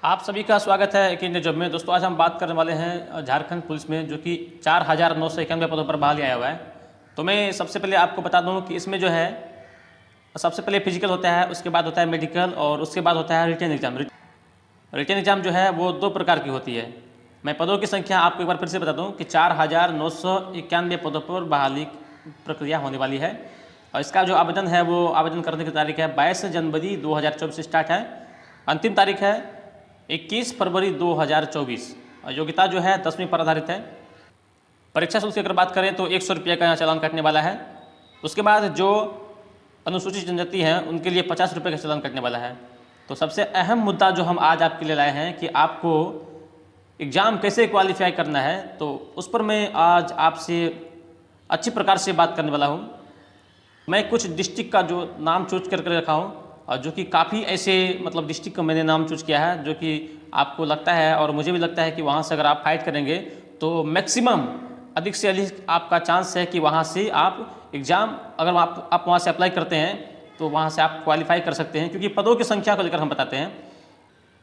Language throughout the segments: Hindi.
आप सभी का स्वागत है एक इंडिया जॉब में। दोस्तों आज हम बात करने वाले हैं झारखंड पुलिस में जो कि 4,991 पदों पर बहाली आया हुआ है। तो मैं सबसे पहले आपको बता दूं कि इसमें जो है सबसे पहले फिजिकल होता है, उसके बाद होता है मेडिकल और उसके बाद होता है रिटन एग्जाम। रिटन एग्जाम जो है वो 2 प्रकार की होती है। मैं पदों की संख्या आपको एक बार फिर से बता दूँ कि 4,991 पदों पर बहाली प्रक्रिया होने वाली है। और इसका जो आवेदन है वो आवेदन करने की तारीख है 22 जनवरी 2024 से स्टार्ट है। अंतिम तारीख है 21 फरवरी 2024। और योग्यता जो है 10वीं पर आधारित है। परीक्षा शुल्क की अगर बात करें तो 100 रुपये का यहाँ चालान कटने वाला है। उसके बाद जो अनुसूचित जनजाति हैं उनके लिए 50 रुपये का चालान कटने वाला है। तो सबसे अहम मुद्दा जो हम आज आपके लिए लाए हैं कि आपको एग्ज़ाम कैसे क्वालिफाई करना है, तो उस पर मैं आज आपसे अच्छी प्रकार से बात करने वाला हूँ। मैं कुछ डिस्ट्रिक्ट का जो नाम चूज करके रखा हूँ और जो कि काफ़ी ऐसे मतलब डिस्ट्रिक्ट का मैंने नाम चूज किया है जो कि आपको लगता है और मुझे भी लगता है कि वहाँ से अगर आप फाइट करेंगे तो मैक्सिमम अधिक से अधिक आपका चांस है कि वहाँ से आप एग्ज़ाम अगर आप वहाँ से अप्लाई करते हैं तो वहाँ से आप क्वालिफाई कर सकते हैं, क्योंकि पदों की संख्या को लेकर हम बताते हैं।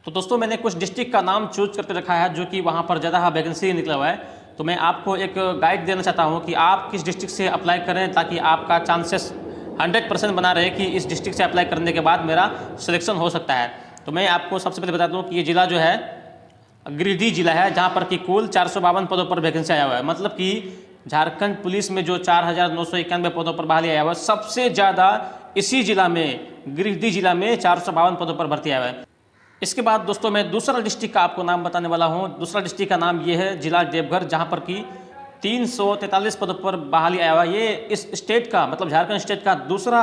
तो दोस्तों मैंने कुछ डिस्ट्रिक्ट का नाम चूज करके रखा है जो कि वहाँ पर ज़्यादा वैकेंसी निकला हुआ है। तो मैं आपको एक गाइड देना चाहता हूँ कि आप किस डिस्ट्रिक्ट से अप्लाई करें ताकि आपका चांसेस 100% बना रहे कि इस डिस्ट्रिक्ट से अप्लाई करने के बाद मेरा सिलेक्शन हो सकता है। तो मैं आपको सबसे पहले बता दूं कि ये ज़िला जो है गिरिडीह जिला है, जहां पर कि कुल 452 पदों पर वैकेंसी आया हुआ है। मतलब कि झारखंड पुलिस में जो 4,991 पदों पर बहाली आया हुआ है, सबसे ज़्यादा इसी जिला में गिरिडीह जिला में 452 पदों पर भर्ती आया हुआ है। इसके बाद दोस्तों मैं दूसरा डिस्ट्रिक्ट का आपको नाम बताने वाला हूँ। दूसरा डिस्ट्रिक्ट का नाम ये है जिला देवघर, जहाँ पर कि 343 पदों पर बहाली आया हुआ है। ये इस स्टेट का मतलब झारखंड स्टेट का दूसरा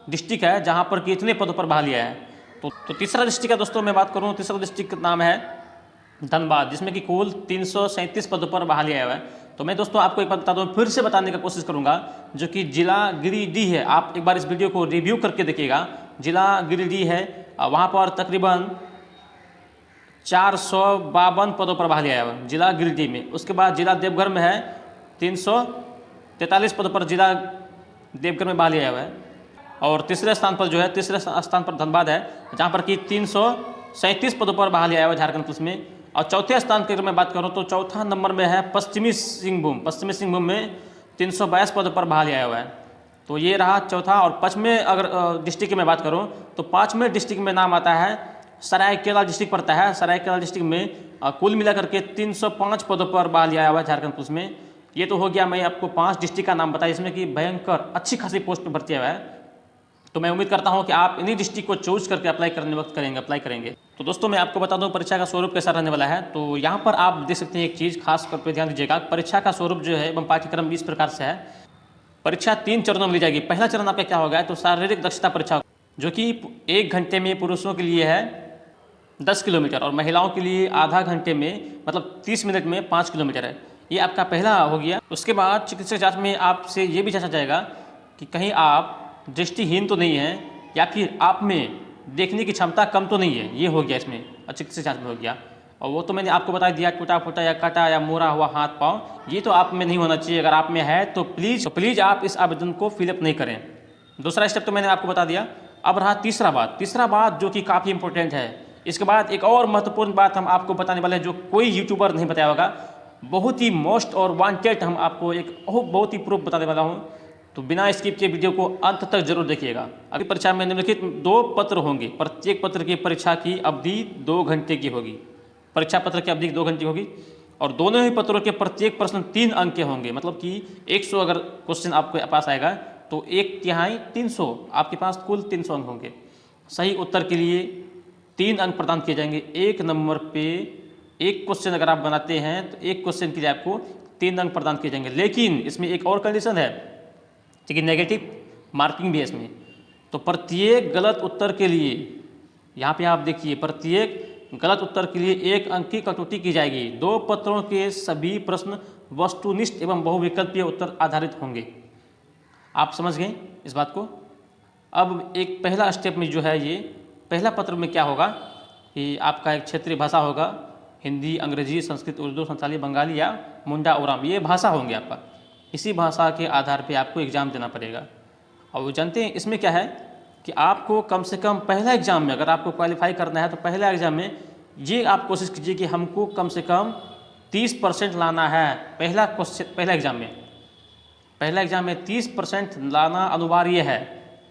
डिस्ट्रिक्ट है जहाँ पर कि इतने पदों पर बहाली आया है। तो तीसरा डिस्ट्रिक्ट का दोस्तों मैं बात करूँ, तीसरा डिस्ट्रिक्ट का नाम है धनबाद, जिसमें कि कुल 337 पदों पर बहाली आया हुआ है। तो मैं दोस्तों आपको एक बात बता दूँ, फिर से बताने का कोशिश करूँगा, जो कि जिला गिरिडीह है। आप एक बार इस वीडियो को रिव्यू करके देखिएगा। जिला गिरिडीह है, वहाँ पर तकरीबन 452 पदों पर बहाली आया हुआ है जिला गिरिडीह में। उसके बाद जिला देवघर में है 343 पदों पर जिला देवघर में बहाली आया हुआ है। और तीसरे स्थान पर धनबाद है, जहाँ पर कि 337 पदों पर बहाली आया हुआ है झारखंड पुलिस में। और चौथे स्थान की अगर मैं बात करूँ तो चौथा नंबर में है पश्चिमी सिंहभूम में 322 पदों पर बहाली आया हुआ है। तो ये रहा चौथा। और पाँचवें अगर डिस्ट्रिक्ट की मैं बात करूँ तो पाँचवें डिस्ट्रिक्ट में नाम आता है सरायकेला डिस्ट्रिक्ट पड़ता है। सरायकेला डिस्ट्रिक्ट में कुल मिलाकर के 305 पदों पर बहाली आया हुआ है झारखंड पुलिस में। ये तो हो गया, मैं आपको 5 डिस्ट्रिक्ट का नाम बताया जिसमें कि भयंकर अच्छी खासी पोस्ट पर भर्ती हुआ है। तो मैं उम्मीद करता हूं कि आप इन्हीं डिस्ट्रिक्ट को चूज करके अप्लाई करेंगे। तो दोस्तों मैं आपको बता दूं परीक्षा का स्वरूप कैसा रहने वाला है। तो यहाँ पर आप देख सकते हैं एक चीज़ खास कर पे ध्यान दीजिएगा। परीक्षा का स्वरूप जो है एवं पाठ्यक्रम इस प्रकार से है। परीक्षा 3 चरणों में ली जाएगी। पहला चरण आपका क्या होगा, तो शारीरिक दक्षता परीक्षा, जो कि 1 घंटे में पुरुषों के लिए है 10 किलोमीटर और महिलाओं के लिए आधा घंटे में मतलब 30 मिनट में 5 किलोमीटर है। ये आपका पहला हो गया। उसके बाद चिकित्सक जांच में आपसे ये भी जांचा जाएगा कि कहीं आप दृष्टिहीन तो नहीं हैं या फिर आप में देखने की क्षमता कम तो नहीं है। ये हो गया इसमें, चिकित्सक जांच में हो गया। और वो तो मैंने आपको बता दिया, टूटा फूटा या कटा या मोड़ा हुआ हाथ पाँव, ये तो आप में नहीं होना चाहिए। अगर आप में है तो प्लीज़ आप इस आवेदन को फिलअप नहीं करें। दूसरा स्टेप तो मैंने आपको बता दिया। अब रहा तीसरा बात जो कि काफ़ी इंपॉर्टेंट है। इसके बाद एक और महत्वपूर्ण बात हम आपको बताने वाले हैं जो कोई यूट्यूबर नहीं बताया होगा। बहुत ही मोस्ट और वांटेड हम आपको एक बहुत ही प्रूफ बताने वाला हूँ। तो बिना स्किप के वीडियो को अंत तक जरूर देखिएगा। अगली परीक्षा में निम्नलिखित 2 पत्र होंगे। प्रत्येक पत्र की परीक्षा की अवधि 2 घंटे की होगी। परीक्षा पत्र की अवधि 2 घंटे होगी और दोनों ही पत्रों के प्रत्येक प्रश्न 3 अंक के होंगे। मतलब कि 100 अगर क्वेश्चन आपके पास आएगा तो 1/3 300, आपके पास कुल 300 अंक होंगे। सही उत्तर के लिए 3 अंक प्रदान किए जाएंगे। 1 नंबर पे 1 क्वेश्चन अगर आप बनाते हैं तो 1 क्वेश्चन के लिए आपको 3 अंक प्रदान किए जाएंगे। लेकिन इसमें एक और कंडीशन है कि नेगेटिव मार्किंग भी है इसमें। तो प्रत्येक गलत उत्तर के लिए, यहाँ पे आप देखिए, प्रत्येक गलत उत्तर के लिए 1 अंक की कटौती की जाएगी। 2 पत्रों के सभी प्रश्न वस्तुनिष्ठ एवं बहुविकल्पीय उत्तर आधारित होंगे। आप समझ गए इस बात को। अब एक पहला स्टेप में जो है, ये पहला पत्र में क्या होगा कि आपका एक क्षेत्रीय भाषा होगा, हिंदी, अंग्रेजी, संस्कृत, उर्दू, संथाली, बंगाली या मुंडा ओराम, ये भाषा होंगे आपका। इसी भाषा के आधार पे आपको एग्ज़ाम देना पड़ेगा। और वो जानते हैं इसमें क्या है कि आपको कम से कम पहला एग्ज़ाम में अगर आपको क्वालिफाई करना है तो पहला एग्ज़ाम में ये आप कोशिश कीजिए कि हमको कम से कम 30% लाना है पहला क्वेश्चन, पहला एग्जाम में 30% लाना अनिवार्य है।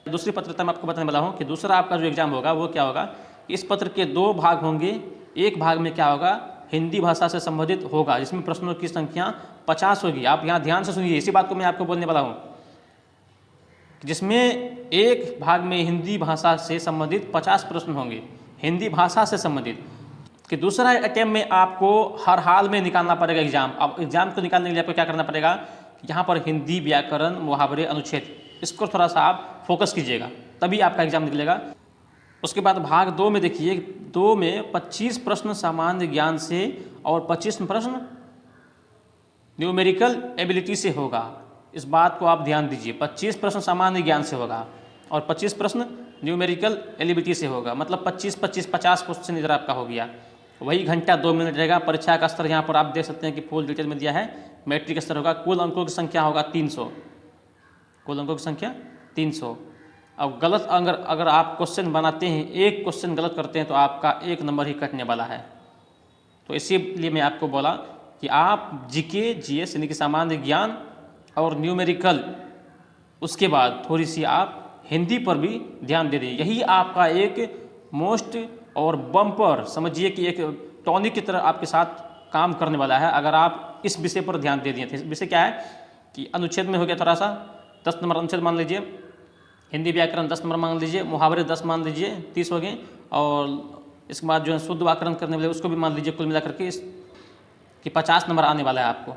दूसरी पत्रता मैं आपको बताने वाला हूँ कि दूसरा आपका जो एग्ज़ाम होगा वो क्या होगा, इस पत्र के 2 भाग होंगे। एक भाग में क्या होगा, हिंदी भाषा से संबंधित होगा, जिसमें प्रश्नों की संख्या 50 होगी। आप यहाँ ध्यान से सुनिए, इसी बात को मैं आपको बोलने वाला हूँ, जिसमें एक भाग में हिंदी भाषा से संबंधित 50 प्रश्न होंगे, हिंदी भाषा से संबंधित। कि दूसरा अटेम्प्ट में आपको हर हाल में निकालना पड़ेगा एग्जाम। अब एग्जाम को निकालने के लिए आपको क्या करना पड़ेगा, यहाँ पर हिंदी, व्याकरण, मुहावरे, अनुच्छेद, इसको थोड़ा सा आप फोकस कीजिएगा, तभी आपका एग्जाम निकलेगा। उसके बाद भाग 2 में देखिए, 2 में 25 प्रश्न सामान्य ज्ञान से और 25 प्रश्न न्यूमेरिकल एबिलिटी से होगा। इस बात को आप ध्यान दीजिए, 25 प्रश्न सामान्य ज्ञान से होगा और 25 प्रश्न न्यूमेरिकल एबिलिटी से होगा। मतलब 25-25 50 क्वेश्चन इधर आपका हो गया। वही घंटा 2 मिनट रहेगा। परीक्षा का स्तर यहाँ पर आप देख सकते हैं कि फुल डिटेल में दिया है। मैट्रिक स्तर होगा, कुल अंकों की संख्या होगा 300, कुल अंकों की संख्या 300। अब गलत अगर आप क्वेश्चन बनाते हैं, एक क्वेश्चन गलत करते हैं तो आपका 1 नंबर ही कटने वाला है। तो इसीलिए मैं आपको बोला कि आप जीके, जीएस यानी कि सामान्य ज्ञान और न्यूमेरिकल, उसके बाद थोड़ी सी आप हिंदी पर भी ध्यान दे दीजिए। यही आपका एक मोस्ट और बम्पर समझिए कि एक टॉनिक की तरह आपके साथ काम करने वाला है, अगर आप इस विषय पर ध्यान दे दिए थे। विषय क्या है कि अनुच्छेद में हो गया थोड़ा सा 10 नंबर अनुच्छेद मान लीजिए, हिंदी व्याकरण 10 नंबर मान लीजिए, मुहावरे 10 मान लीजिए, 30 हो गए, और इसके बाद जो है शुद्ध व्याकरण करने वाले उसको भी मान लीजिए, कुल मिलाकर के कि 50 नंबर आने वाला है आपको।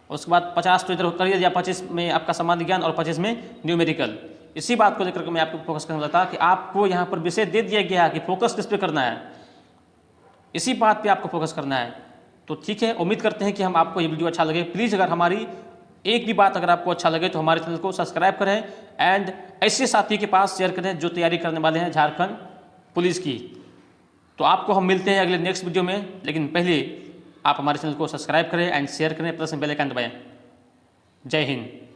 उसके बाद 50 तो इधर करिए, या 25 में आपका सामान्य ज्ञान और 25 में न्यूमेरिकल। इसी बात को लेकर के मैं आपको फोकस करने वाला था कि आपको यहाँ पर विषय दे दिया गया है कि फोकस किस पे करना है, इसी बात पे आपको फोकस करना है। तो ठीक है, उम्मीद करते हैं कि हम आपको ये वीडियो अच्छा लगे। प्लीज़ अगर हमारी एक भी बात अगर आपको अच्छा लगे तो हमारे चैनल को सब्सक्राइब करें एंड ऐसे साथी के पास शेयर करें जो तैयारी करने वाले हैं झारखंड पुलिस की। तो आपको हम मिलते हैं अगले नेक्स्ट वीडियो में, लेकिन पहले आप हमारे चैनल को सब्सक्राइब करें एंड शेयर करें, प्लस बेल आइकन दबाएं। जय हिंद।